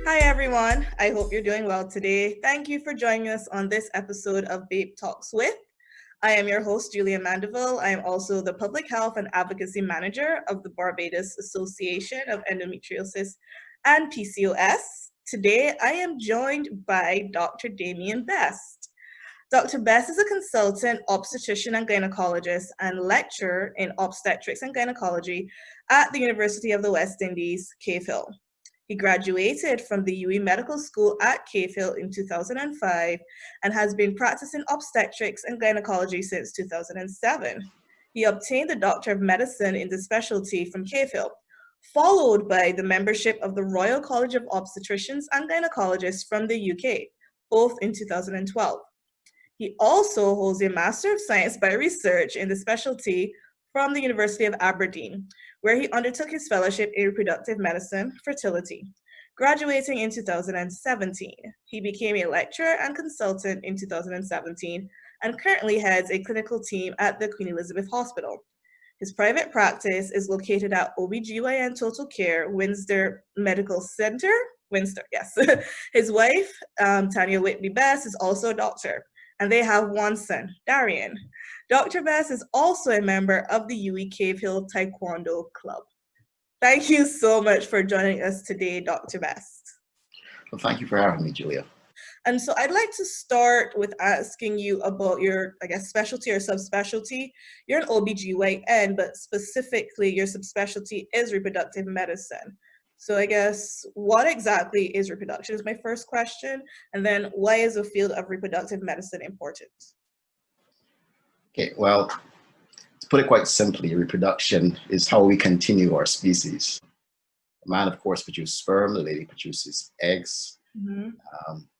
Hi everyone, I hope you're doing well today. Thank you for joining us on this episode of BAEP Talks with. I am your host, Julia Mandeville. I am also the Public Health and Advocacy Manager of the Barbados Association of Endometriosis and P.C.O.S. Today, I am joined by Dr. Damian Best. Dr. Best is a consultant obstetrician and gynecologist and lecturer in obstetrics and gynecology at the University of the West Indies, Cave Hill. He graduated from the UWI Medical School at Cave Hill in 2005 and has been practicing obstetrics and gynecology since 2007. He obtained the Doctor of Medicine in the specialty from Cave Hill, followed by the membership of the Royal College of Obstetricians and Gynaecologists from the UK, both in 2012. He also holds a Master of Science by Research in the specialty from the University of Aberdeen, where he undertook his fellowship in reproductive medicine, fertility. Graduating in 2017, he became a lecturer and consultant in 2017 and currently heads a clinical team at the Queen Elizabeth Hospital. His private practice is located at Gyn Total Care, Windsor Medical Centre. Windsor, yes. His wife, Tanya Whitby Best, is also a doctor, and they have one son, Damian. Dr. Best is also a member of the UWI Cave Hill Taekwondo Club. Thank you so much for joining us today, Dr. Best. Well, thank you for having me, Julia. And so I'd like to start with asking you about your, specialty or subspecialty. You're an OBGYN, but specifically your subspecialty is reproductive medicine. So I guess, what exactly is reproduction is my first question. And then why is the field of reproductive medicine important? Okay, well, to put it quite simply, reproduction is how we continue our species. The man, of course, produces sperm, the lady produces eggs. Mm-hmm.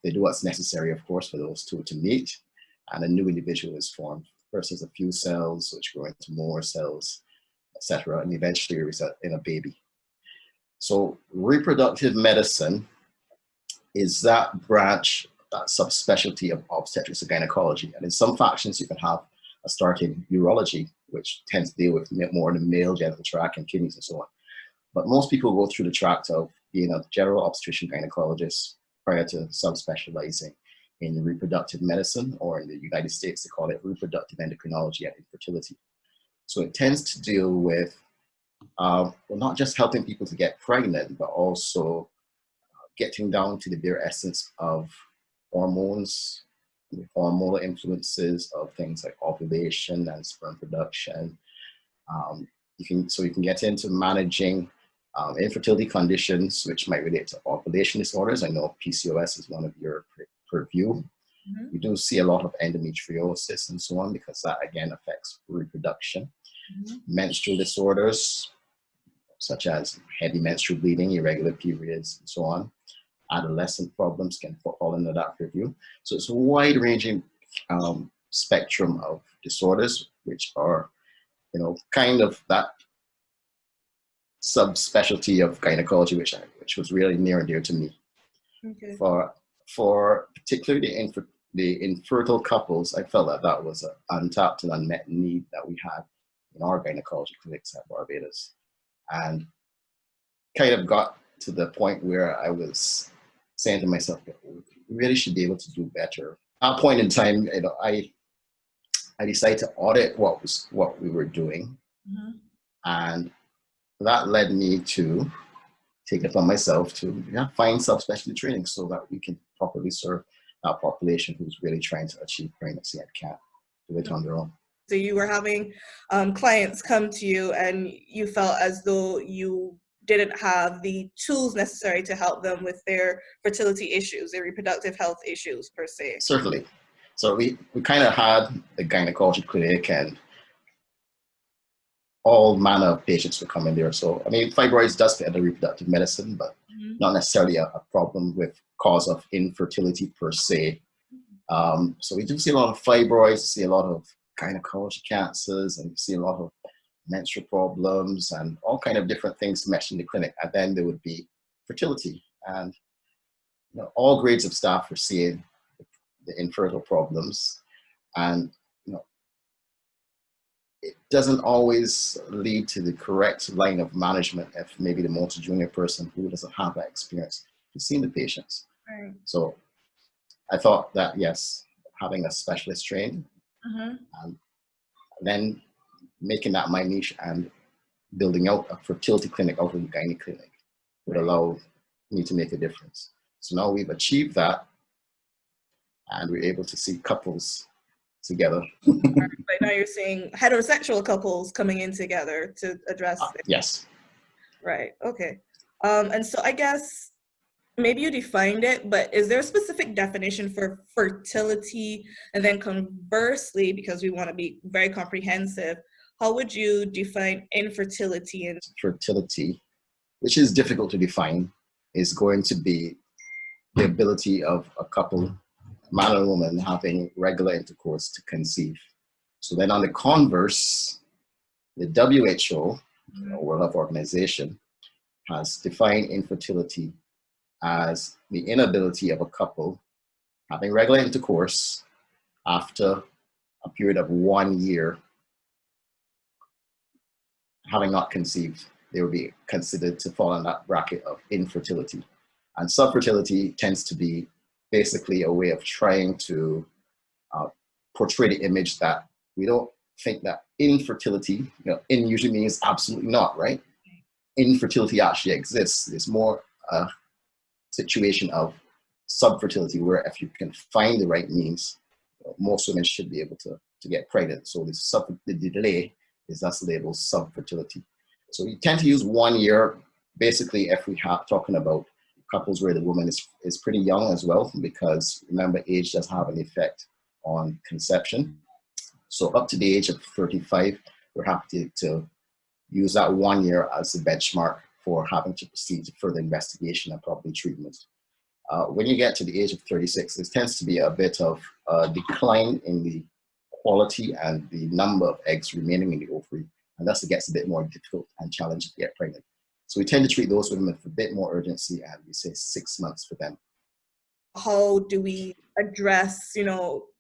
They do what's necessary, of course, for those two to meet, and a new individual is formed. First, there's a few cells, which grow into more cells, etc., and eventually result in a baby. So reproductive medicine is that branch, that subspecialty of obstetrics and gynecology. And in some factions, you can have a start in urology, which tends to deal with more the male genital tract and kidneys and so on. But most people go through the tract of being a general obstetrician gynecologist prior to subspecializing in reproductive medicine, or in the United States, they call it reproductive endocrinology and infertility. So it tends to deal with well, not just helping people to get pregnant, but also getting down to the bare essence of hormones, the hormonal influences of things like ovulation and sperm production. You can get into managing infertility conditions, which might relate to ovulation disorders. I know P.C.O.S. is one of your purview. Mm-hmm. We do see a lot of endometriosis and so on, because that again affects reproduction. Mm-hmm. Menstrual disorders, such as heavy menstrual bleeding, irregular periods, and so on. Adolescent problems can fall into that purview. So it's a wide-ranging spectrum of disorders, which are, kind of that subspecialty of gynecology, which was really near and dear to me. Okay. For particularly the infertile couples, I felt that was an untapped and unmet need that we had in our gynecology clinics at Barbados, and kind of got to the point where I was saying to myself, we really should be able to do better. At a point in time, I decided to audit what we were doing, mm-hmm. and that led me to take it upon myself to find subspecialty training so that we can properly serve that population who's really trying to achieve pregnancy and can't do it on their own. So you were having clients come to you and you felt as though you didn't have the tools necessary to help them with their fertility issues, their reproductive health issues per se. Certainly. So we kind of had the gynecology clinic, and all manner of patients would come in there. So, I mean, fibroids does fit under reproductive medicine, but mm-hmm. not necessarily a problem with cause of infertility per se. So we do see a lot of fibroids, see a lot of gynecology cancers, and see a lot of menstrual problems and all kind of different things meshed in the clinic. And then there would be fertility, and all grades of staff were seeing the infertile problems. And it doesn't always lead to the correct line of management if maybe the most junior person who doesn't have that experience has seen the patients. Right. So I thought that, yes, having a specialist trained and then making that my niche and building out a fertility clinic out of the gynae clinic would allow me to make a difference. So now we've achieved that, and we're able to see couples together. Right now you're seeing heterosexual couples coming in together to address it. Yes. Right. Okay. And so I guess maybe you defined it, but is there a specific definition for fertility? And then conversely, because we want to be very comprehensive, how would you define infertility? And fertility, which is difficult to define, is going to be the ability of a couple, man and woman, having regular intercourse to conceive. So then on the converse, the WHO, World Health Organization, has defined infertility as the inability of a couple having regular intercourse after a period of 1 year having not conceived. They will be considered to fall in that bracket of infertility. And subfertility tends to be basically a way of trying to portray the image that we don't think that infertility, in usually means absolutely not, right? Infertility actually exists. It's more a situation of subfertility where if you can find the right means, most women should be able to get pregnant. So the delay is thus labeled subfertility. So we tend to use 1 year, basically, if we are talking about couples where the woman is pretty young as well, because remember, age does have an effect on conception. So up to the age of 35, we're happy to use that 1 year as the benchmark for having to proceed to further investigation and probably treatment. When you get to the age of 36, there tends to be a bit of a decline in the quality and the number of eggs remaining in the ovary, and thus it gets a bit more difficult and challenging to get pregnant. So we tend to treat those women with a bit more urgency, and we say 6 months for them. how do we address,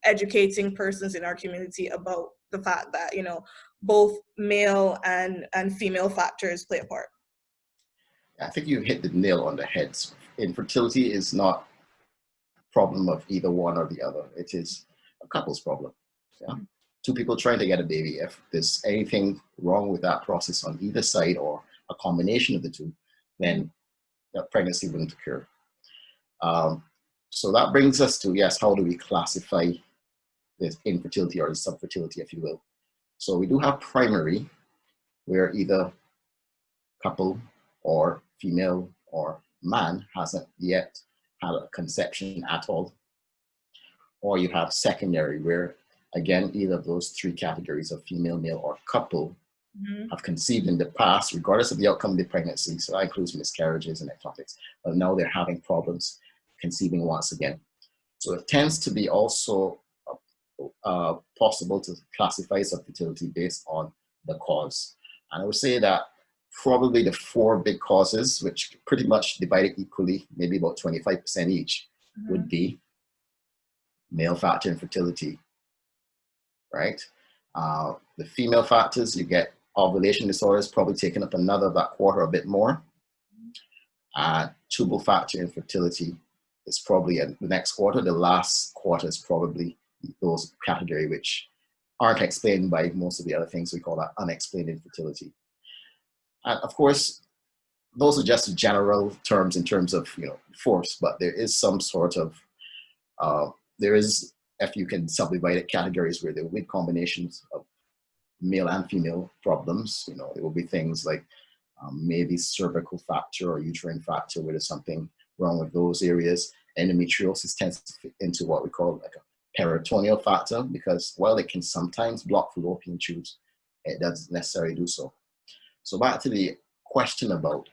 educating persons in our community about the fact that, both male and female factors play a part? I think you hit the nail on the head. Infertility is not a problem of either one or the other. It is a couple's problem. Yeah? Two people trying to get a baby. If there's anything wrong with that process on either side or a combination of the two, then pregnancy wouldn't occur. So that brings us to, yes, how do we classify this infertility or the subfertility, if you will? So we do have primary, where either couple or female or man hasn't yet had a conception at all. Or you have secondary, where again, either of those three categories of female, male, or couple have conceived in the past, regardless of the outcome of the pregnancy. So that includes miscarriages and ectopics. But now they're having problems conceiving once again. So it tends to be also possible to classify subfertility based on the cause. And I would say that probably the four big causes, which pretty much divided equally, maybe about 25% each, would be male factor infertility, right? The female factors, you get ovulation disorders, probably taking up another about quarter, a bit more. Tubal factor infertility is probably the next quarter. The last quarter is probably those category which aren't explained by most of the other things. We call that unexplained infertility. And of course, those are just general terms in terms of force, but there is some sort of if you can subdivide it, categories where there will be combinations of male and female problems. There will be things like maybe cervical factor or uterine factor, where there's something wrong with those areas. Endometriosis tends to fit into what we call like a peritoneal factor, because while it can sometimes block fallopian tubes, it doesn't necessarily do so. So back to the question about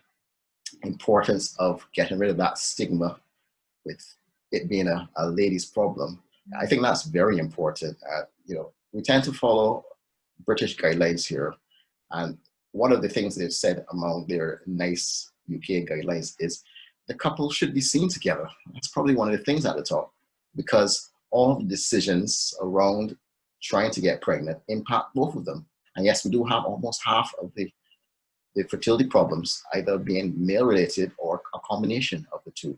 importance of getting rid of that stigma with it being a lady's problem. I think that's very important. We tend to follow British guidelines here. And one of the things they've said among their nice UK guidelines is the couple should be seen together. That's probably one of the things at the top, because all the decisions around trying to get pregnant impact both of them. And yes, we do have almost half of the fertility problems either being male-related or a combination of the two.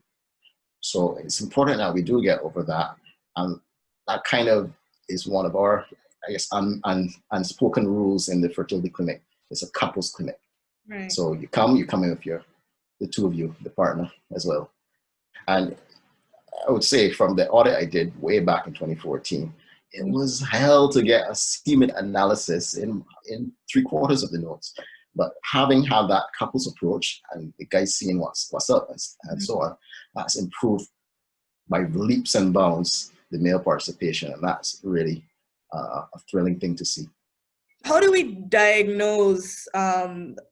So it's important that we do get over that. And that kind of is one of our, I guess, unspoken rules in the fertility clinic. It's a couples clinic. Right. So you come in with the two of you, the partner as well. And I would say from the audit I did way back in 2014, it was hell to get a semen analysis in 3/4 of the notes. But having had that couples approach and the guys seeing what's up and so on, that's improved by leaps and bounds the male participation, and that's really a thrilling thing to see. How do we diagnose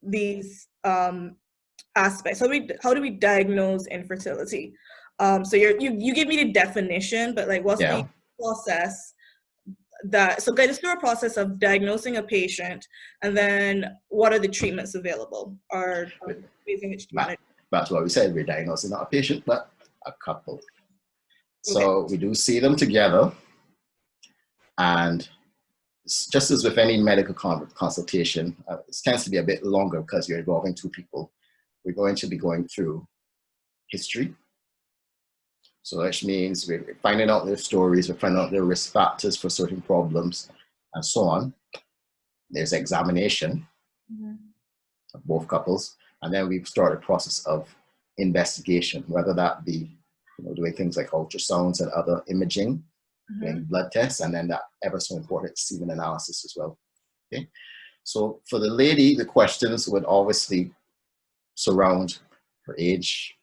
these aspects? How do we diagnose infertility? So you give me the definition, but like, what's the process? So guide us through a process of diagnosing a patient, and then what are the treatments available, or ways in which to manage? That's what we said. We're diagnosing not a patient, but a couple. So we do see them together, and just as with any medical consultation, it tends to be a bit longer because you're involving two people. We're going to be going through history. So which means we're finding out their stories, we're finding out their risk factors for certain problems, and so on. There's examination of both couples, and then we start a process of investigation, whether that be doing things like ultrasounds and other imaging, doing blood tests, and then that ever so important semen analysis as well. Okay, so for the lady, the questions would obviously surround her age,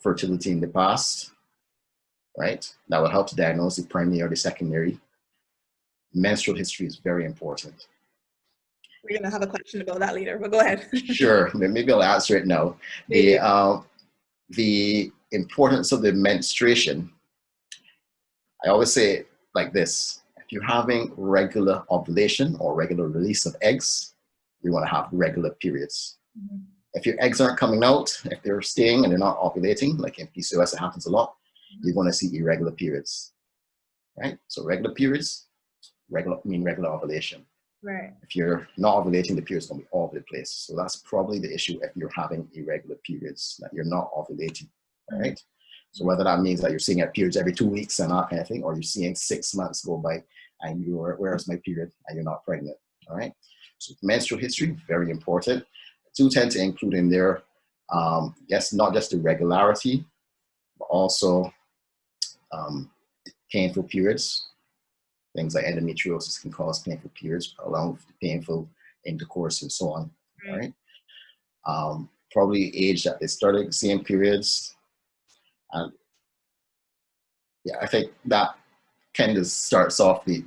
fertility in the past, right? That will help to diagnose the primary or the secondary. Menstrual history is very important. We're gonna have a question about that later, but go ahead. Sure, maybe I'll answer it now. The importance of the menstruation, I always say it like this: if you're having regular ovulation or regular release of eggs, you want to have regular periods. If your eggs aren't coming out, if they're staying and they're not ovulating, like in P.C.O.S, it happens a lot, you're going to see irregular periods, right? So regular periods, regular ovulation. Right. If you're not ovulating, the period's going to be all over the place. So that's probably the issue if you're having irregular periods, that you're not ovulating, right? So whether that means that you're seeing periods every 2 weeks and that kind of thing, or you're seeing 6 months go by and you're, where's my period, and you're not pregnant, all right? So menstrual history, very important. I do tend to include in there, yes, not just the regularity, but also painful periods. Things like endometriosis can cause painful periods, along with painful intercourse and so on, right? Probably age that they started seeing periods. And yeah, I think that kind of starts off the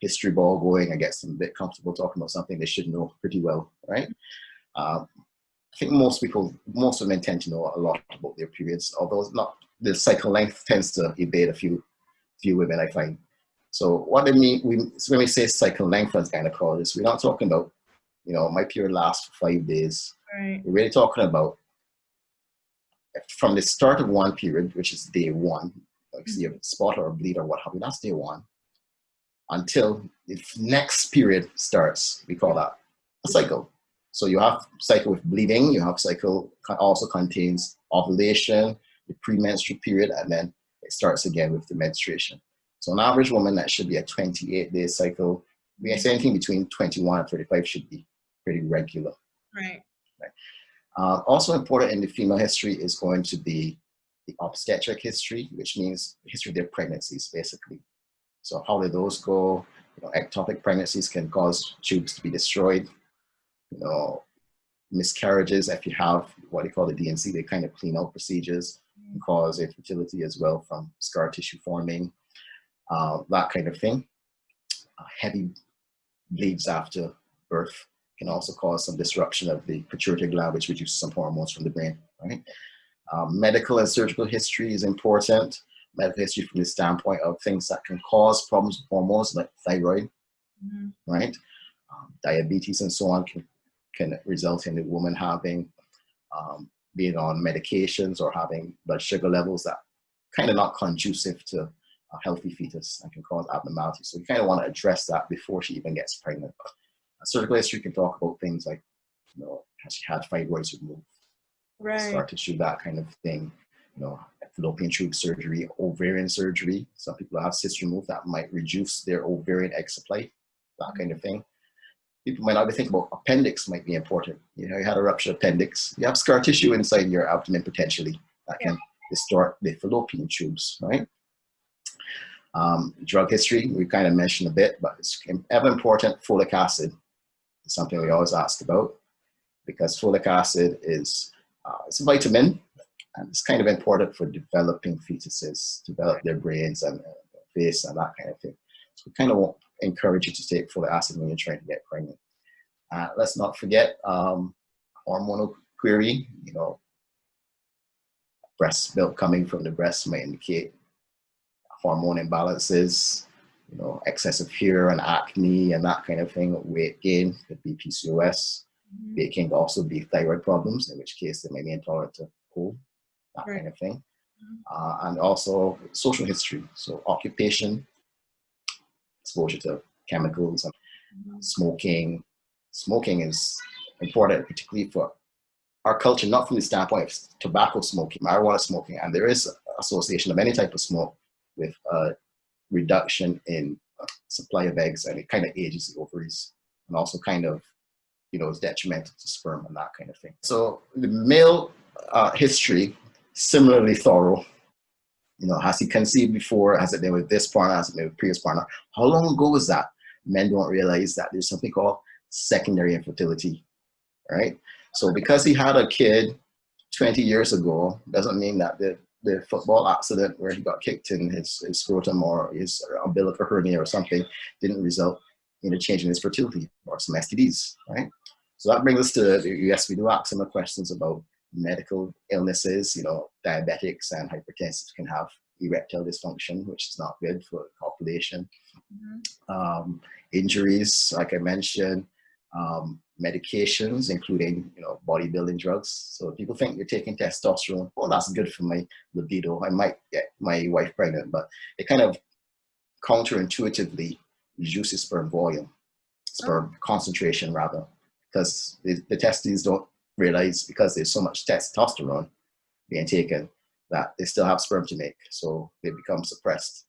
history ball going and gets them a bit comfortable talking about something they should know pretty well, right? I think most women tend to know a lot about their periods, although not the cycle length tends to evade a few women, I find. So what I mean, when we say cycle length as gynecologists, we're not talking about, my period lasts for 5 days. Right. We're really talking about from the start of one period, which is day one, like see a spot or a bleed or what have you, that's day one, until the next period starts. We call that a cycle. So you have cycle with bleeding, you have cycle also contains ovulation, the premenstrual period, and then it starts again with the menstruation. So an average woman, that should be a 28-day cycle. We say anything between 21 and 35 should be pretty regular. Right. Also important in the female history is going to be the obstetric history, which means the history of their pregnancies, basically. So how did those go? Ectopic pregnancies can cause tubes to be destroyed. Miscarriages, if you have what they call the D&C, they kind of clean out procedures, can cause infertility as well from scar tissue forming, that kind of thing. Heavy bleeds after birth can also cause some disruption of the pituitary gland, which reduces some hormones from the brain, right? Medical and surgical history is important. Medical history from the standpoint of things that can cause problems with hormones, like thyroid, right? Diabetes and so on can result in the woman having, being on medications or having blood sugar levels that kind of not conducive to a healthy fetus and can cause abnormalities. So you kind of want to address that before she even gets pregnant. A surgical history can talk about things like, has she had fibroids removed, scar tissue, that kind of thing. Fallopian tube surgery, ovarian surgery. Some people have cysts removed that might reduce their ovarian egg supply, that kind of thing. People might not be thinking about appendix might be important. You had a ruptured appendix. You have scar tissue inside your abdomen potentially that can distort the fallopian tubes, right? Drug history, we kind of mentioned a bit, but it's ever important. Folic acid is something we always ask about because folic acid is it's a vitamin and it's kind of important for developing fetuses, develop their brains and face and that kind of thing. So we kind of encourage you to take folic acid when you're trying to get pregnant. Let's not forget hormonal query. Breast milk coming from the breast may indicate hormone imbalances, excessive hair and acne and that kind of thing. Weight gain could be P.C.O.S. It can also be thyroid problems, in which case they may be intolerant to cold, that kind of thing. And also social history, so occupation, exposure to chemicals, and smoking. Smoking is important, particularly for our culture, not from the standpoint of tobacco smoking, marijuana smoking, and there is association of any type of smoke with reduction in supply of eggs, and it kind of ages the ovaries, and also kind of, is detrimental to sperm and that kind of thing. So the male history, similarly thorough. Has he conceived before? Has it been with this partner? Has it been with previous partner? How long ago was that? Men don't realize that there's something called secondary infertility, right? So because he had a kid 20 years ago, doesn't mean that the football accident where he got kicked in his scrotum or his umbilical hernia or something didn't result in a change in his fertility or some STDs, right? So that brings us to, yes, we do ask some questions about medical illnesses. Diabetics and hypertensive can have erectile dysfunction, which is not good for population. Injuries, like I mentioned, medications, including bodybuilding drugs. So people think you're taking testosterone. Oh, that's good for my libido. I might get my wife pregnant, but it kind of counterintuitively reduces sperm volume, sperm concentration rather, because the testes don't realize because there's so much testosterone being taken that they still have sperm to make, so they become suppressed.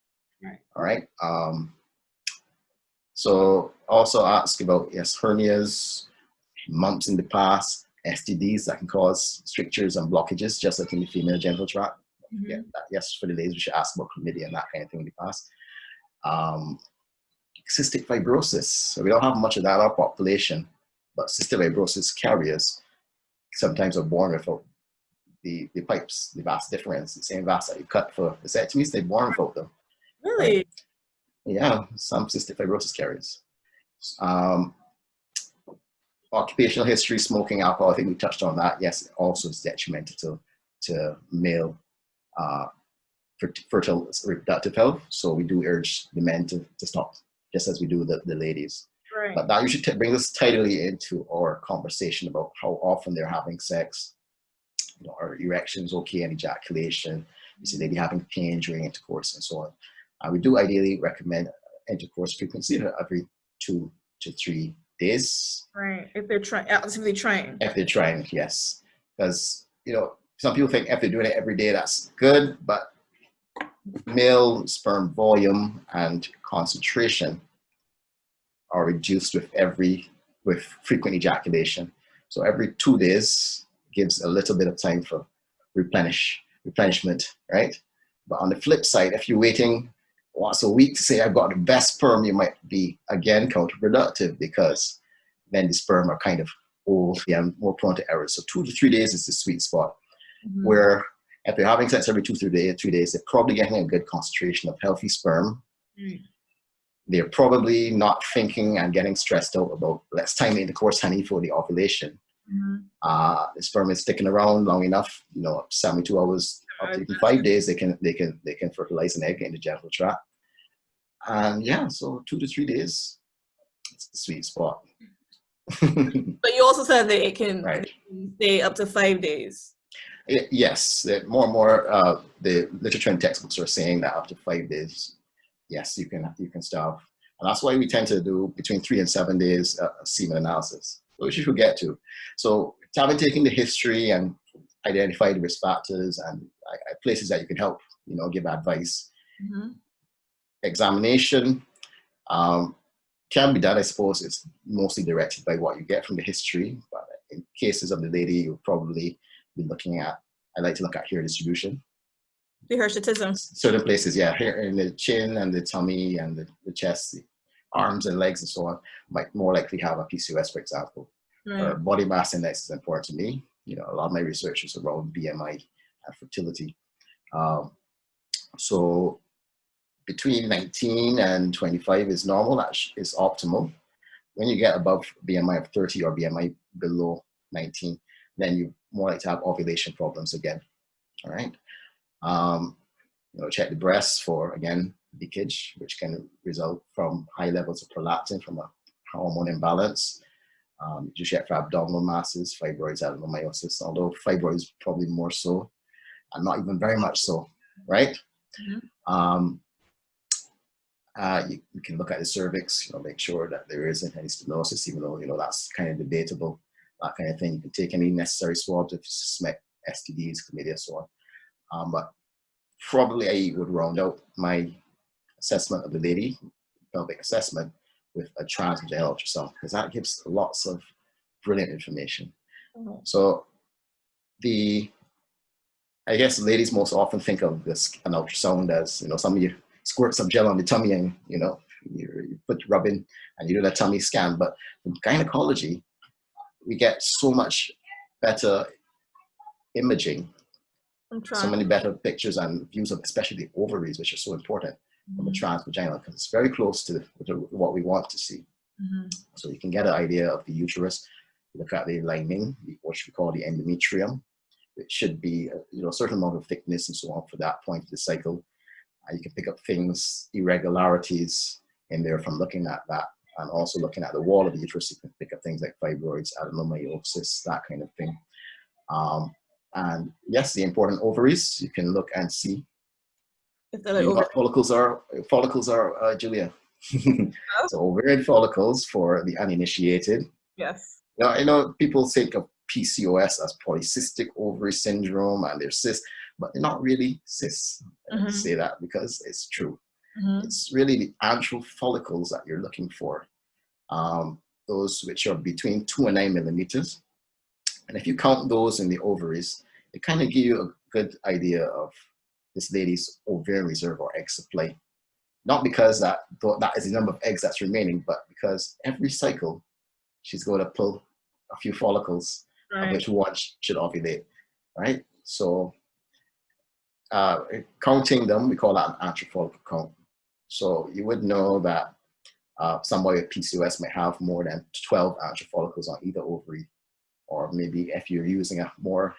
All right. So also ask about, yes, hernias, mumps in the past, STDs that can cause strictures and blockages, just like in the female genital tract. Yes, for the ladies, we should ask about chlamydia and that kind of thing in the past. Cystic fibrosis. So we don't have much of that in our population, but cystic fibrosis carriers sometimes are born without the pipes, the vas deferens, the same vas that you cut for vasectomies, they're born without them. Really? Right? Yeah, some cystic fibrosis carriers. Occupational history, smoking, alcohol, I think we touched on that. Yes, it also is detrimental to male fertile reproductive health. So we do urge the men to stop, just as we do the ladies. Right. But that usually brings us tidily into our conversation about how often they're having sex, are erections okay, and ejaculation. You see, they be having pain during intercourse and so on. We do ideally recommend intercourse frequency every 2 to 3 days. Right. If they're actively trying. If they're trying, yes. Because, some people think if they're doing it every day, that's good, but male sperm volume and concentration are reduced with frequent ejaculation. So every 2 days gives a little bit of time for replenishment, right? But on the flip side, if you're waiting once a week to say I've got the best sperm, you might be again counterproductive, because then the sperm are kind of old and more prone to errors. So 2 to 3 days is the sweet spot, where if they're having sex every 2 to 3 days, they're probably getting a good concentration of healthy sperm. They're probably not thinking and getting stressed out about, let's time the intercourse, honey, for the ovulation. The sperm is sticking around long enough, 72 hours, up to even 5 days, they can fertilize an egg in the genital tract. And yeah, so 2 to 3 days, it's the sweet spot. But you also said that it can stay up to 5 days. Yes, more and more the literature and textbooks are saying that after 5 days, yes, you can stop. And that's why we tend to do between 3 and 7 days semen analysis, which you should get to. So having taken the history and identified the risk factors and places that you can help, give advice. Mm-hmm. Examination can be done, I suppose. It's mostly directed by what you get from the history. But in cases of the lady, you'll probably be looking at, I like to look at hair distribution. The hirsutism. Certain places, yeah, hair in the chin and the tummy and the chest, the arms and legs and so on, might more likely have a P.C.O.S, for example. Right. Or body mass index is important to me. A lot of my research is around BMI and fertility. So between 19 and 25 is normal, that is optimal. When you get above BMI of 30 or BMI below 19, then you more likely to have ovulation problems again. All right. Check the breasts for, again, leakage, which can result from high levels of prolactin from a hormone imbalance. You check for abdominal masses, fibroids, adenomyosis, although fibroids probably more so, and not even very much so, right? Mm-hmm. You can look at the cervix, make sure that there isn't any stenosis, even though, that's kind of debatable, that kind of thing. You can take any necessary swabs if you suspect STDs, chlamydia, so on. But probably I would round out my assessment of the lady, pelvic assessment, with a transvaginal ultrasound, because that gives lots of brilliant information. Mm-hmm. So I guess ladies most often think of an ultrasound as, some of you squirt some gel on the tummy and, you put rubbing and you do a tummy scan. But in gynecology, we get so much better imaging, so many better pictures and views of especially the ovaries, which are so important from the transvaginal, because it's very close to what we want to see. Mm-hmm. So you can get an idea of the uterus, you look at the lining, which we call the endometrium. It should be a certain amount of thickness and so on for that point of the cycle. You can pick up things, irregularities in there from looking at that, and also looking at the wall of the uterus. You can pick up things like fibroids, adenomyosis, that kind of thing. And yes, the important ovaries, you can look and see what follicles are, Julia. So ovarian follicles for the uninitiated. Yes. Now, people think of P.C.O.S as polycystic ovary syndrome, and they're cysts, but they're not really cysts. I say that because it's true. Mm-hmm. It's really the antral follicles that you're looking for, those which are between 2 and 9 millimeters. And if you count those in the ovaries, it kind of gives you a good idea of this lady's ovarian reserve or egg supply. Not because that is the number of eggs that's remaining, but because every cycle she's going to pull a few follicles, right, of which one should ovulate, right? So counting them, we call that an antral follicle count. So you would know that somebody with P.C.O.S might have more than 12 antral follicles on either ovary, or maybe if you're using a more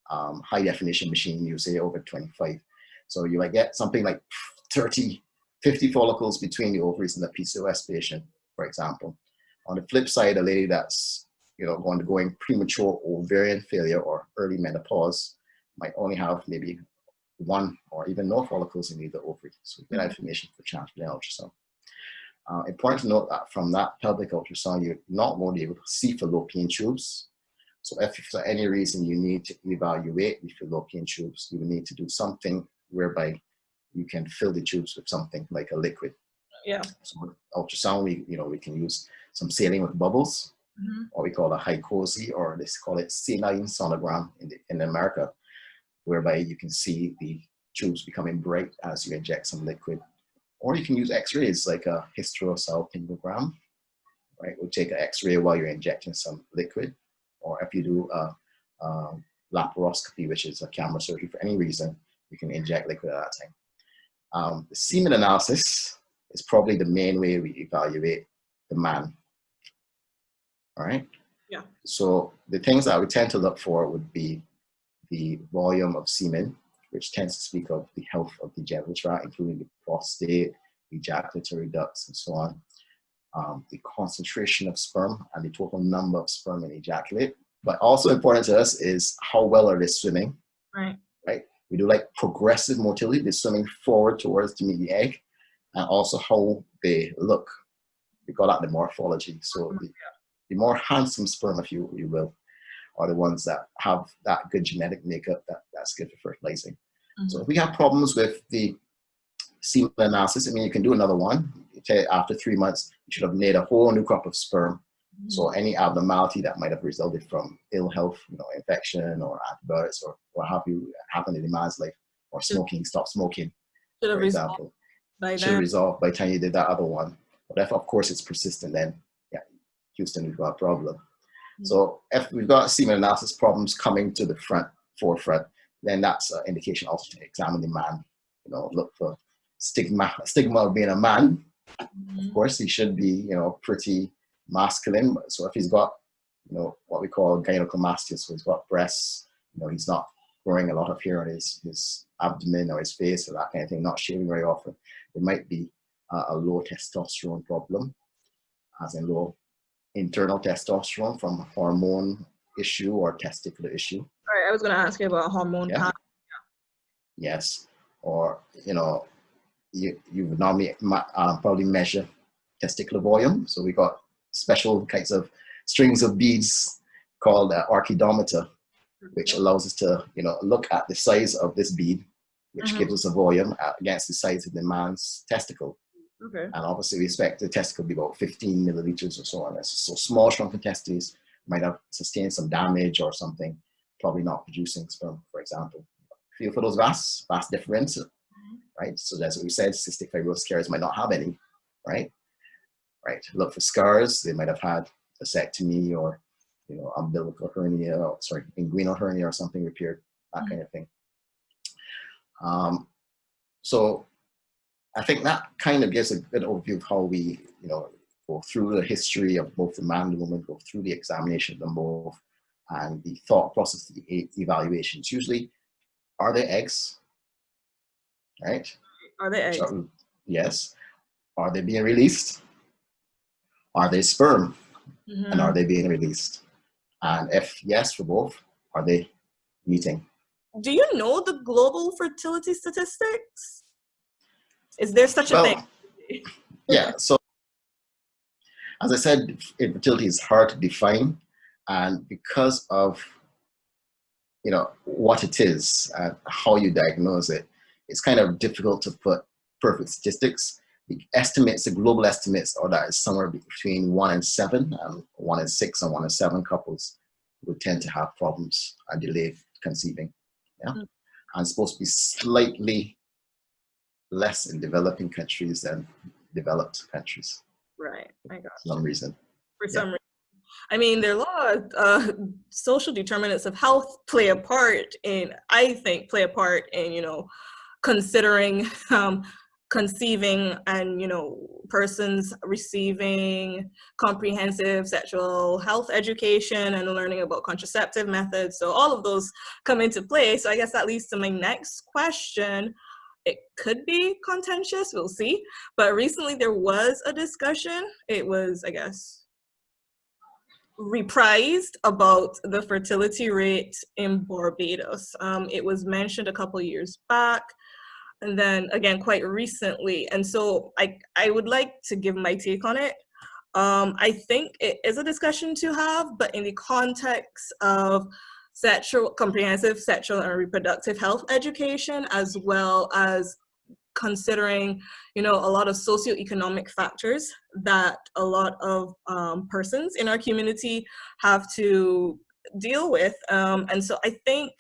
high definition machine, you say over 25. So you might get something like 30, 50 follicles between the ovaries in the P.C.O.S patient, for example. On the flip side, a lady that's undergoing premature ovarian failure or early menopause might only have maybe 1 or even no follicles in either ovary. So you get information for transvaginal ultrasound. Important to note that from that pelvic ultrasound, you're not going to be able to see fallopian tubes. So if for any reason you need to evaluate the fallopian tubes, you will need to do something whereby you can fill the tubes with something like a liquid. Yeah. So with ultrasound, we can use some saline with bubbles, or we call a hycosi, or they call it saline sonogram in America, whereby you can see the tubes becoming bright as you inject some liquid. Or you can use X-rays like a hysterosalpingogram, right? We'll take an X-ray while you're injecting some liquid. Or if you do a laparoscopy, which is a camera surgery for any reason, you can inject liquid at that time. The semen analysis is probably the main way we evaluate the man. All right? Yeah. So the things that we tend to look for would be the volume of semen, which tends to speak of the health of the genital tract, including the prostate, ejaculatory ducts, and so on. The concentration of sperm and the total number of sperm in ejaculate. But also important to us is how well are they swimming, Right. right? We do like progressive motility, they're swimming forward towards to meet the egg, and also how they look. We call that the morphology. So the more handsome sperm, if you will, are the ones that have that good genetic makeup that's good for fertilizing. So if we have problems with the semen analysis, I mean, you can do another one. After 3 months, you should have made a whole new crop of sperm. So any abnormality that might have resulted from ill health, infection or antibiotics or what have you happened in the man's life, or smoking, stop smoking, for example, should have resolved by the time you did that other one. But if, of course, it's persistent, then yeah, Houston, we've got a problem. So if we've got semen analysis problems coming to the forefront, then that's an indication also to examine the man. Look for stigma of being a man. Of course, he should be, pretty masculine. So if he's got, what we call gynecomastia, so he's got breasts, he's not growing a lot of hair on his abdomen or his face or that kind of thing, not shaving very often, it might be a low testosterone problem, as in low internal testosterone from hormone issue or testicular issue. All right, I was going to ask you about hormone. Yeah. Yes. Or, you would normally probably measure testicular volume. So we got special kinds of strings of beads called orchidometer, which allows us to, look at the size of this bead, which gives us a volume against the size of the man's testicle. Okay. And obviously we expect the testicle to be about 15 milliliters or so on this. So small shrunken testes might have sustained some damage or something, probably not producing sperm, for example. Feel for those vas difference, right? So that's what we said, cystic fibrosis carriers might not have any, right? Right. Look for scars. They might have had vasectomy or, umbilical hernia, inguinal hernia or something repaired, that kind of thing. So I think that kind of gives a good overview of how we, go through the history of both the man and the woman, go through the examination of them both, and the thought process, the evaluations. Usually, are they eggs? Right? Are they eggs? Yes. Are they being released? Are they sperm? And are they being released? And if yes for both, are they meeting? Do you know the global fertility statistics? Is there such a thing? Yeah. So as I said, infertility is hard to define. And because of, what it is and how you diagnose it, it's kind of difficult to put perfect statistics. The global estimates are that it's somewhere between 1 in 7 and 1 in 6 and 1 in 7 couples would tend to have problems and delay conceiving. Yeah. And it's supposed to be slightly less in developing countries than developed countries. Right. I got For some reason. For some reason. I mean, there are a lot of social determinants of health play a part in, considering conceiving and, persons receiving comprehensive sexual health education and learning about contraceptive methods. So all of those come into play. So I guess that leads to my next question. It could be contentious, we'll see. But recently there was a discussion. It was, I guess, reprised about the fertility rate in Barbados. It was mentioned a couple years back, and then again quite recently. And so I would like to give my take on it. I think it is a discussion to have, but in the context of comprehensive sexual and reproductive health education, as well as considering, a lot of socioeconomic factors that a lot of persons in our community have to deal with. And so I think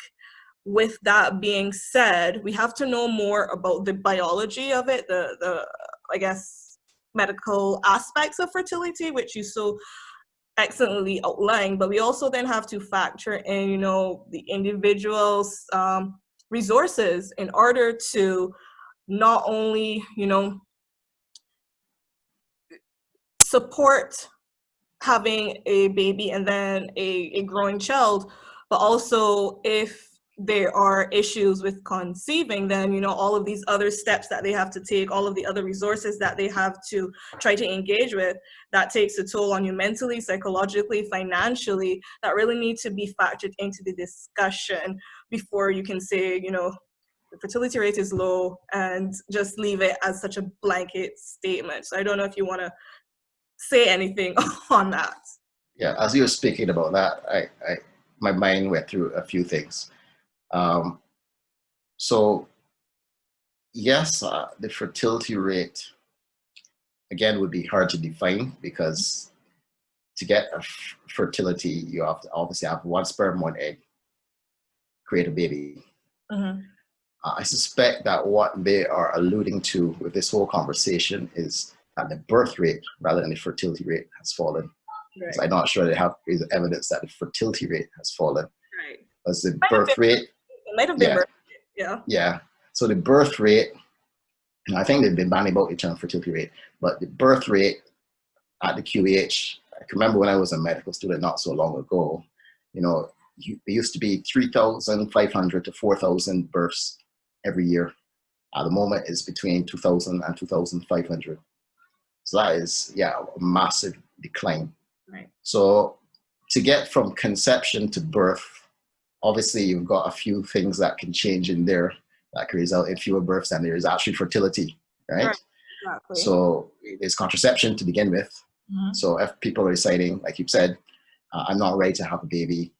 with that being said, we have to know more about the biology of it, the I guess, medical aspects of fertility, which you so excellently outlined, but we also then have to factor in, the individual's resources in order to not only, support having a baby and then a growing child, but also if there are issues with conceiving, then, you know, all of these other steps that they have to take, all of the other resources that they have to try to engage with, that takes a toll on you mentally, psychologically, financially, that really need to be factored into the discussion before you can say, you know, the fertility rate is low and just leave it as such a blanket statement. So I don't know if you want to say anything on that. Yeah, as you were speaking about that, my mind went through a few things. So yes, the fertility rate, again, would be hard to define, because to get a fertility, you have to obviously have one sperm, one egg, create a baby. Mm-hmm. I suspect that what they are alluding to with this whole conversation is that the birth rate rather than the fertility rate has fallen. Right. So I'm not sure they have evidence that the fertility rate has fallen. Right. As the birth rate, it might have been birth rate, yeah. So the birth rate, and I think they've been banning about the term fertility rate, but the birth rate at the QEH, I can remember when I was a medical student not so long ago, you know, it used to be 3,500 to 4,000 births every year. At the moment, it's between 2,000 and 2,500. So that is, a massive decline. Right. So to get from conception to birth, obviously you've got a few things that can change in there that can result in fewer births than there is actually fertility, right? Exactly. So it's contraception to begin with. Mm-hmm. So if people are deciding, like you said, I'm not ready to have a baby,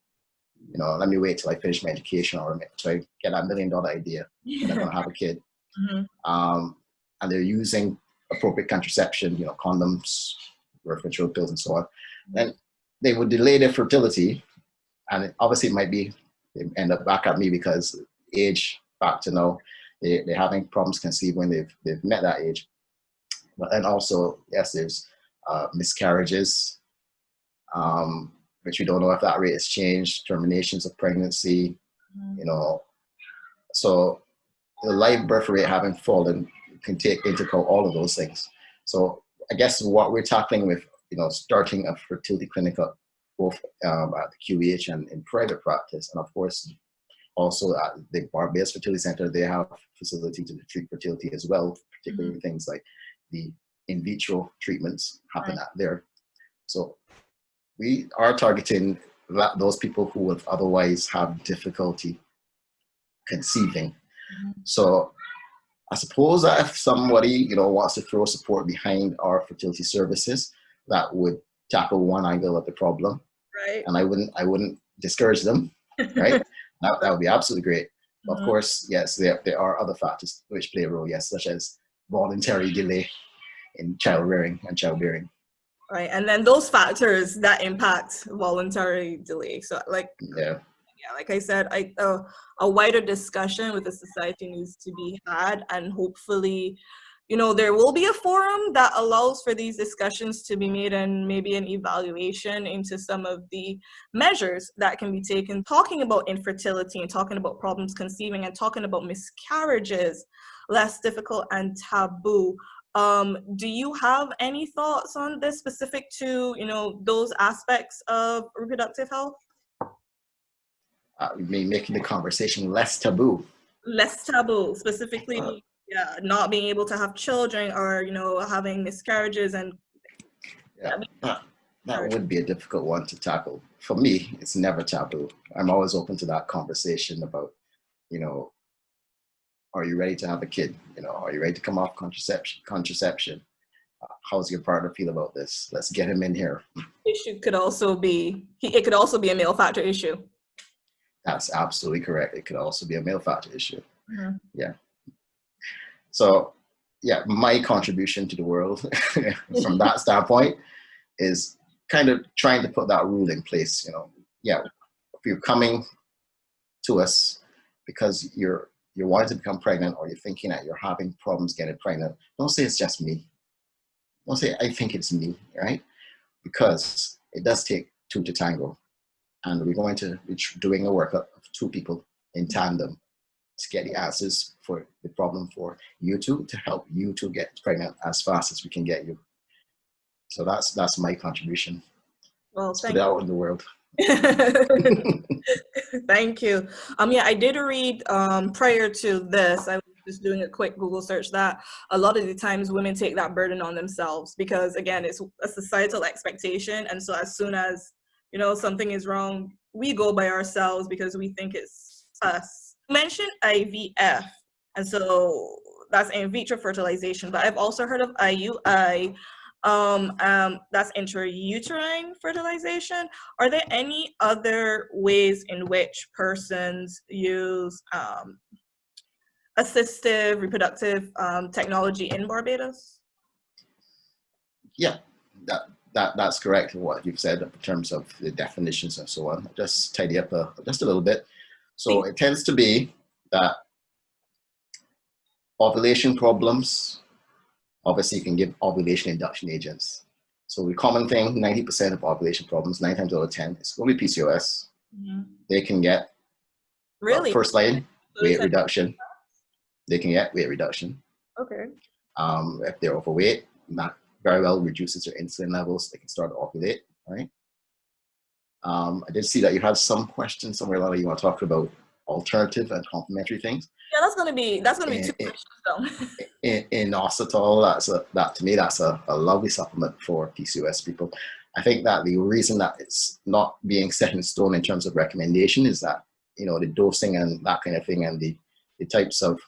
you know, let me wait till I finish my education or till I get that $1 million idea, and I'm gonna have a kid. Mm-hmm. And they're using appropriate contraception, you know, condoms, birth control pills, and so on. Then they would delay their fertility, and obviously it might be they end up back at me because age factor now, they're having problems conceiving when they've met that age. But then also, yes, there's miscarriages, which we don't know if that rate has changed, terminations of pregnancy, you know. So the live birth rate having fallen can take into account all of those things. So I guess what we're tackling with, you know, starting a fertility clinic up both at the QEH and in private practice, and of course also at the Barbados Fertility Centre, they have facility to treat fertility as well, particularly things like the in vitro treatments happen at there. So we are targeting those people who would otherwise have difficulty conceiving. So I suppose that if somebody, you know, wants to throw support behind our fertility services, that would tackle one angle of the problem. Right. And I wouldn't discourage them, right? That would be absolutely great. But of course, yes, there are other factors which play a role, yes, such as voluntary delay in childbearing. Right, and then those factors that impact voluntary delay. So like I said, a wider discussion with the society needs to be had, and hopefully, you know, there will be a forum that allows for these discussions to be made, and maybe an evaluation into some of the measures that can be taken, talking about infertility and talking about problems conceiving and talking about miscarriages, less difficult and taboo. Do you have any thoughts on this specific to, you know, those aspects of reproductive health? You mean making the conversation less taboo? Less taboo, specifically, not being able to have children, or, you know, having miscarriages. And that would be a difficult one to tackle. For me, it's never taboo. I'm always open to that conversation about, you know, are you ready to have a kid? You know, are you ready to come off contraception? How's your partner feel about this? Let's get him in here. It could also be a male factor issue. That's absolutely correct. It could also be a male factor issue. Yeah. So, my contribution to the world from that standpoint is kind of trying to put that rule in place. You know, if you're coming to us because you're wanting to become pregnant, or you're thinking that you're having problems getting pregnant, don't say it's just me. Don't say I think it's me, right? Because it does take two to tango. And we're going to be doing a workup of two people in tandem to get the answers for the problem for you two, to help you two get pregnant as fast as we can get you. So that's my contribution. Well, let's put it out in the world. Thank you. Yeah, I did read prior to this, I was just doing a quick Google search, that a lot of the times women take that burden on themselves because, again, it's a societal expectation. And so as soon as, you know, something is wrong, we go by ourselves because we think it's us. You mentioned IVF, and so that's in vitro fertilization, but I've also heard of IUI, that's intrauterine fertilization. Are there any other ways in which persons use assistive reproductive technology in Barbados? Yeah, that's correct. What you've said in terms of the definitions and so on. Just tidy up just a little bit. So it tends to be that ovulation problems, obviously you can give ovulation induction agents. So the common thing, 90% of ovulation problems, 9 times out of 10, it's going to be P.C.O.S. Mm-hmm. They can get, really? First line, weight reduction. They can get weight reduction. Okay. If they're overweight, that very well reduces their insulin levels. They can start to ovulate, right? I did see that you had some questions somewhere, Lala, you want to talk about alternative and complementary things. Yeah, that's gonna be 2 questions though. In inositol, that to me, that's a lovely supplement for PCOS people. I think that the reason that it's not being set in stone in terms of recommendation is that, you know, the dosing and that kind of thing, and the types of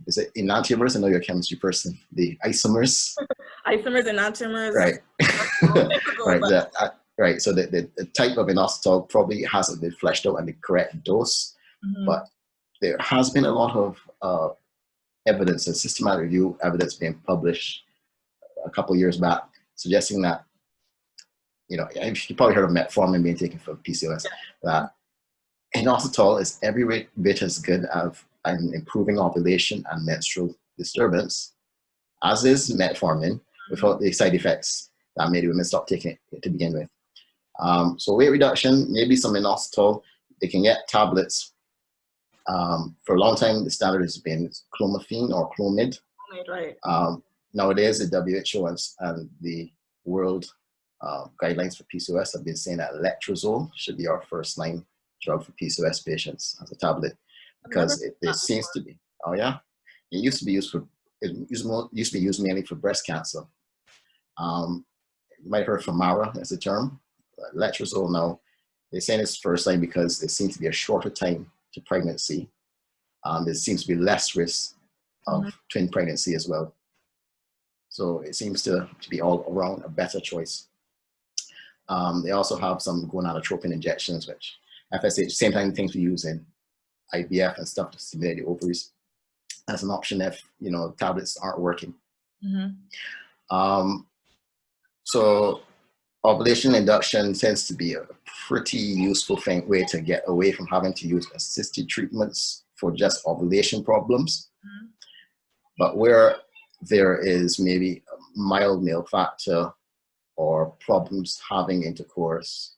is it enantiomers? I know you're a chemistry person. The isomers. Isomers, enantiomers. Right. Right. Right. So the type of inositol probably hasn't been fleshed out and the correct dose, but there has been a lot of evidence and systematic review evidence being published a couple of years back suggesting that, you know, you probably heard of metformin being taken for PCOS, that inositol is every bit as good as improving ovulation and menstrual disturbance as is metformin, without the side effects that made women stop taking it to begin with. So weight reduction, maybe some inositol. They can get tablets. For a long time, the standard has been clomiphene or Clomid. Right. Nowadays, the WHO and the World guidelines for PCOS have been saying that letrozole should be our first line drug for PCOS patients as a tablet, because it seems to be. Oh yeah, it used to be used mainly for breast cancer. You might have heard Femara as a term. Letrozole now, they're saying it's first line because there seems to be a shorter time to pregnancy. There seems to be less risk of twin pregnancy as well. So it seems to be all around a better choice. They also have some gonadotropin injections, which FSH, same kind of things we use in IVF and stuff to stimulate the ovaries, as an option if, you know, tablets aren't working. So ovulation induction tends to be a pretty useful way to get away from having to use assisted treatments for just ovulation problems. But where there is maybe a mild male factor or problems having intercourse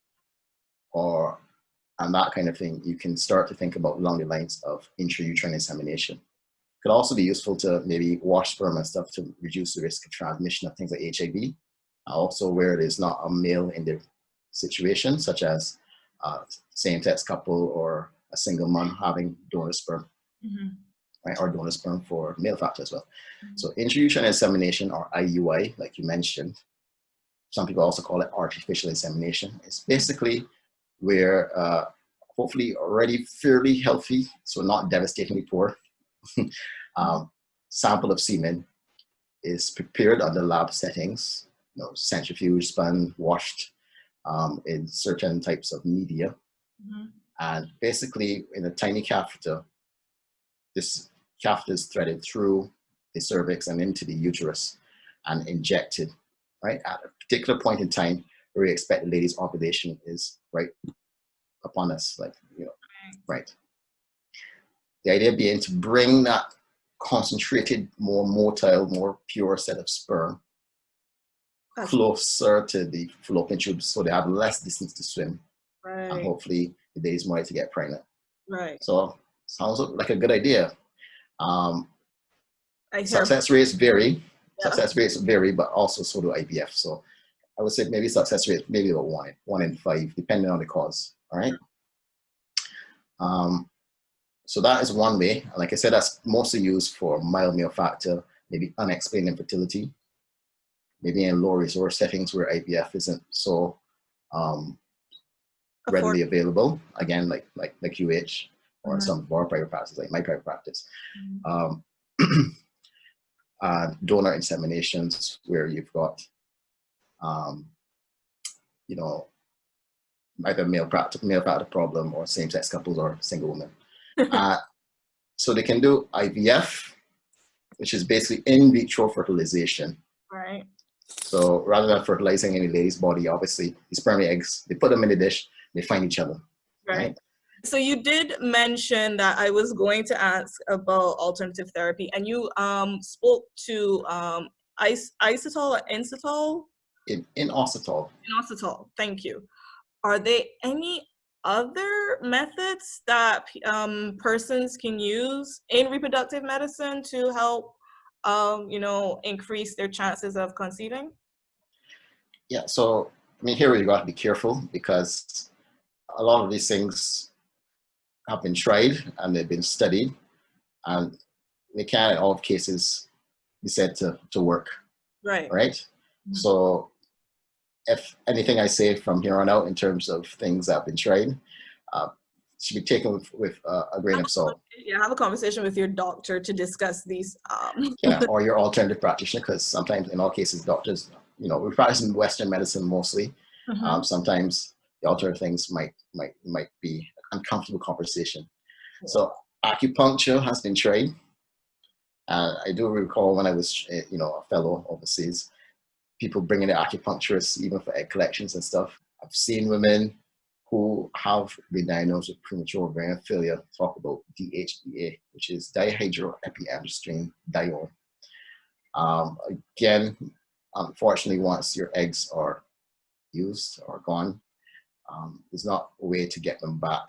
and that kind of thing, you can start to think about along the lines of intrauterine insemination. It could also be useful to maybe wash sperm and stuff to reduce the risk of transmission of things like HIV. Also where there's not a male in the situation, such as same-sex couple or a single mom having donor sperm, right, or donor sperm for male factor as well. So intrauterine insemination, or IUI, like you mentioned, some people also call it artificial insemination. It's basically where hopefully already fairly healthy, so not devastatingly poor, sample of semen is prepared under lab settings, you know, centrifuge, spun, washed in certain types of media. And basically in a tiny catheter, this catheter is threaded through the cervix and into the uterus and injected, right, at a particular point in time where we expect the lady's ovulation is right upon us, like, you know, right. The idea being to bring that concentrated, more motile, more pure set of sperm closer to the fallopian tubes, so they have less distance to swim, and hopefully the day is more to get pregnant. So sounds like a good idea. Success rates vary. Success rates vary, but also so do IVF. So I would say maybe success rate maybe about 1 in 5, depending on the cause. All right. So that is one way. Like I said, that's mostly used for mild male factor, maybe unexplained infertility, maybe in low resource settings where IVF isn't so readily available. Again, like UH or some of our private practices, like my private practice. Donor inseminations where you've got, you know, either male factor problem or same-sex couples or single women. So they can do IVF, which is basically in vitro fertilization. Right. So rather than fertilizing any lady's body, obviously, the sperm and eggs, they put them in the dish, they find each other. Right. So you did mention that I was going to ask about alternative therapy, and you spoke to isotol or inositol? Inositol. Inositol, thank you. Are there any other methods that persons can use in reproductive medicine to help, you know, increase their chances of conceiving? Yeah, so I mean, here you got to be careful because a lot of these things have been tried and they've been studied, and they can, in all cases, be said to work. Right. Right. Mm-hmm. So if anything I say from here on out in terms of things that have been tried, should be taken with a grain of salt. Yeah, have a conversation with your doctor to discuss these. Yeah, or your alternative practitioner, because sometimes, in all cases, doctors, you know, we practice in Western medicine mostly. Sometimes the alternative things might be an uncomfortable conversation. Yeah. So acupuncture has been tried. I do recall when I was, you know, a fellow overseas, people bringing the acupuncturists even for egg collections and stuff. I've seen women who have been diagnosed with premature ovarian failure talk about DHEA, which is dihydroepiandrosterone diol. Again, unfortunately, once your eggs are used or gone, there's not a way to get them back.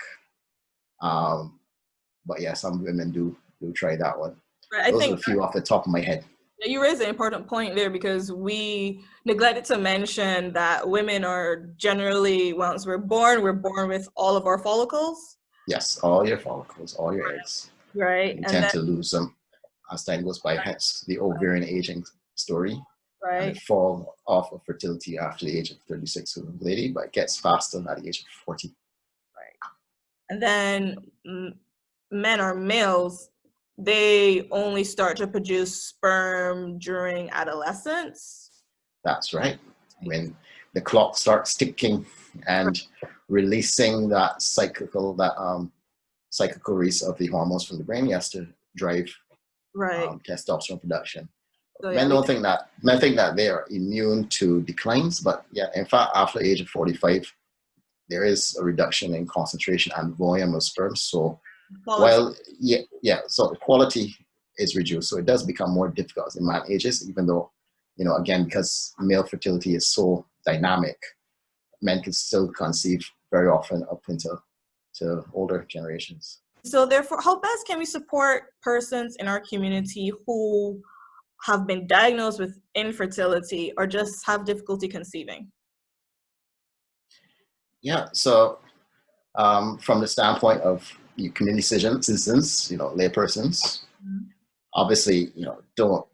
But yeah, some women do try that one. Right, those are a few off the top of my head. You raised an important point there, because we neglected to mention that women are generally, once we're born with all of our follicles. Yes, all your follicles, all your eggs. Right. You tend to lose them as time goes by, hence the ovarian aging story. Right. And it fall off of fertility after the age of 36 for the lady, but it gets faster at the age of 40. Right. And then men or males, they only start to produce sperm during adolescence. That's right. When the clock starts ticking and releasing that cyclical release of the hormones from the brain, he has to drive testosterone production. So, men think that they are immune to declines, but yeah, in fact, after the age of 45, there is a reduction in concentration and volume of sperm. So so the quality is reduced. So it does become more difficult as a man ages, even though, you know, again, because male fertility is so dynamic, men can still conceive very often up into older generations. So therefore, how best can we support persons in our community who have been diagnosed with infertility or just have difficulty conceiving? Yeah, so from the standpoint of community citizens, you know, laypersons, obviously, you know, don't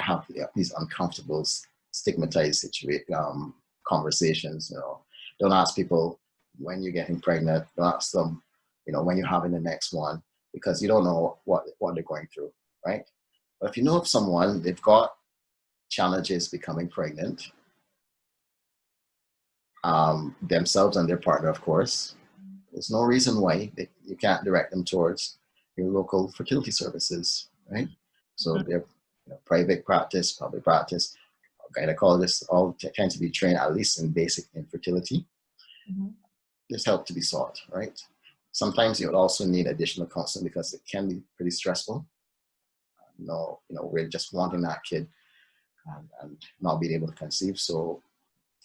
have these uncomfortable, stigmatized conversations. You know, don't ask people when you're getting pregnant. Don't ask them, you know, when you're having the next one, because you don't know what they're going through, right? But if you know of someone, they've got challenges becoming pregnant, themselves and their partner, of course, there's no reason why you can't direct them towards your local fertility services, right? So they're, you know, private practice, public practice, gynecologists all tend to be trained at least in basic infertility. There's help to be sought, right? Sometimes you would also need additional counseling because it can be pretty stressful. You know, we're just wanting that kid and not being able to conceive. So,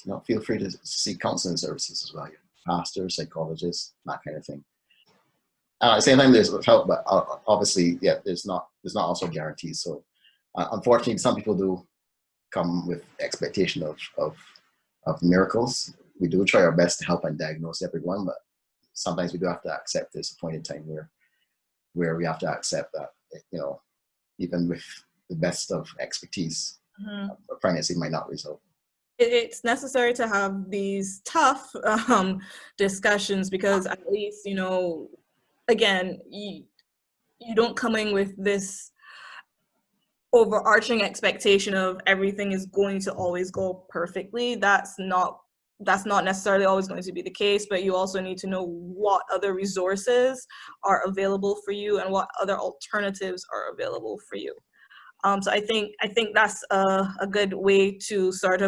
you know, feel free to seek counseling services as well. Pastor, psychologist, that kind of thing. At the same time, there's help, but obviously, yeah, there's not also guarantees. So, unfortunately, some people do come with expectation of miracles. We do try our best to help and diagnose everyone, but sometimes we do have to accept this point in time where we have to accept that, even with the best of expertise, a pregnancy might not result. It's necessary to have these tough discussions because at least, again, you don't come in with this overarching expectation of everything is going to always go perfectly. That's not necessarily always going to be the case, but you also need to know what other resources are available for you and what other alternatives are available for you. So I think that's a good way to start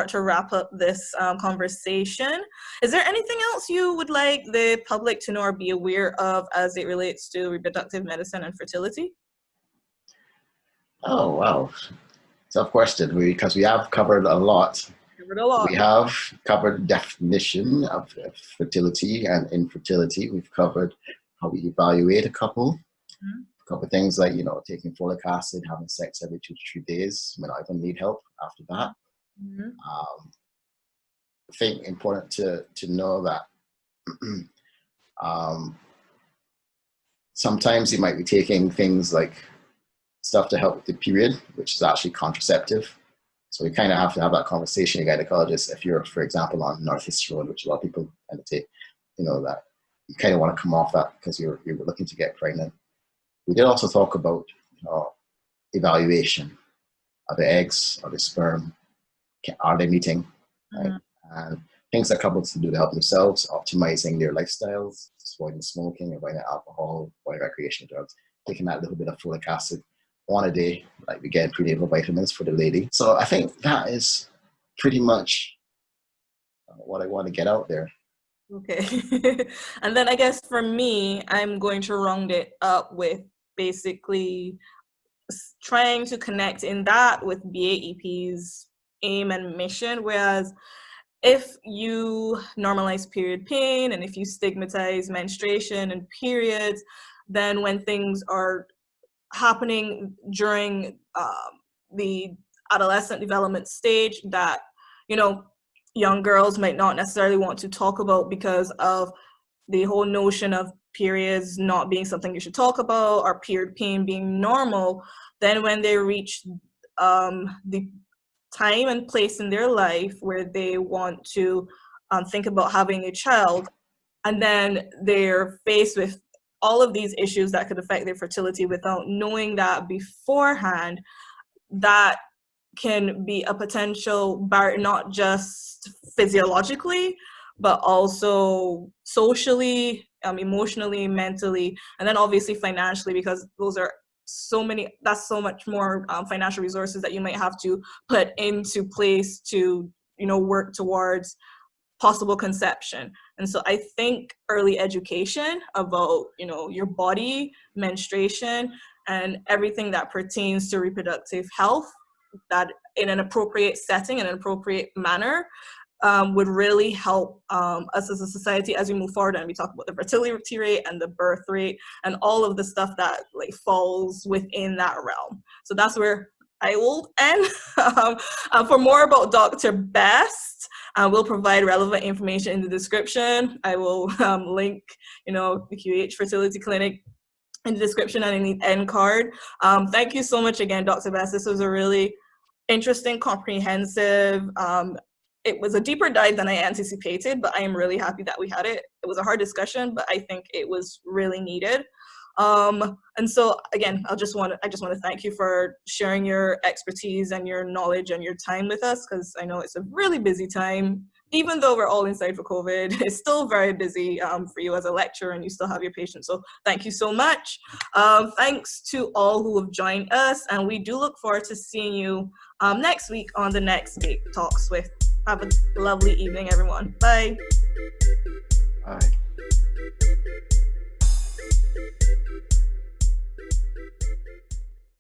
to wrap up this conversation. Is there anything else you would like the public to know or be aware of as it relates to reproductive medicine and fertility? Oh, wow. Tough question, because we have covered a lot. We have covered definition of fertility and infertility. We've covered how we evaluate a couple. Couple things like, taking folic acid, having sex every 2 to 3 days. You might not even need help after that. I think important to know that sometimes you might be taking things like stuff to help with the period, which is actually contraceptive. So we kind of have to have that conversation, a gynecologist, if you're, for example, on Northeast Road, which a lot of people kind of take, that you kind of want to come off that because you're looking to get pregnant. We did also talk about evaluation. Are the eggs, are the sperm, are they meeting? Right? And things that couples can do to help themselves, optimizing their lifestyles, avoiding smoking, avoiding alcohol, avoiding recreational drugs, taking that little bit of folic acid on a day, like we get prenatal vitamins for the lady. So I think that is pretty much what I want to get out there. Okay. And then I guess for me, I'm going to round it up with basically trying to connect in that with BAEP's aim and mission, whereas if you normalize period pain and if you stigmatize menstruation and periods, then when things are happening during the adolescent development stage that, young girls might not necessarily want to talk about because of the whole notion of periods not being something you should talk about or period pain being normal, then when they reach the time and place in their life where they want to think about having a child, and then they're faced with all of these issues that could affect their fertility without knowing that beforehand, that can be a potential barrier, not just physiologically, but also socially, emotionally, mentally, and then obviously financially, because that's so much more financial resources that you might have to put into place to, work towards possible conception. And so I think early education about, your body, menstruation, and everything that pertains to reproductive health, that in an appropriate setting, in an appropriate manner, would really help us as a society as we move forward and we talk about the fertility rate and the birth rate and all of the stuff that falls within that realm. So that's where I will end. For more about Dr. Best, we'll provide relevant information in the description. I will link, the QH Fertility Clinic in the description and in the end card. Thank you so much again, Dr. Best. This was a really interesting, comprehensive, it was a deeper dive than I anticipated, but I am really happy that we had it. It was a hard discussion, but I think it was really needed. And so again, I just want to thank you for sharing your expertise and your knowledge and your time with us, because I know it's a really busy time. Even though we're all inside for COVID, it's still very busy for you as a lecturer, and you still have your patients. So thank you so much. Thanks to all who have joined us, and we do look forward to seeing you next week on the next BAEP Talks with. Have a lovely evening, everyone. Bye. Bye.